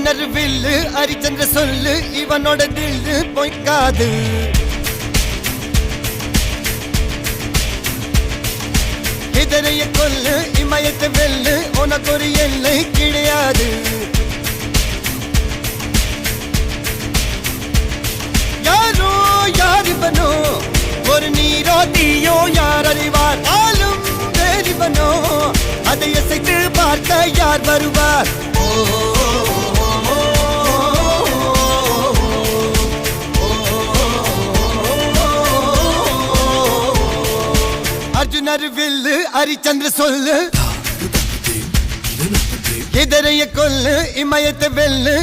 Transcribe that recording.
அர்ஜுனர் வில்லு ஹரிச்சந்திர சொல்லு இவனோட தில்லு பொய்க்காது. இதரைய கொல்லு இமயத்தை வெல்லு உனக்கு ஒரு எல்லை கிடையாது. யாரோ யார் இவனோ ஒரு நீரோ தீயோ யார் அறிவார். ஆளும் வேறிவனோ அதை அசைத்து பார்க்க யார் வருவார். அர்ஜுனர் வில்லு ஹரிச்சந்திர சொல்லு இதரைய கொல்லு இமயத்தை வெல்லு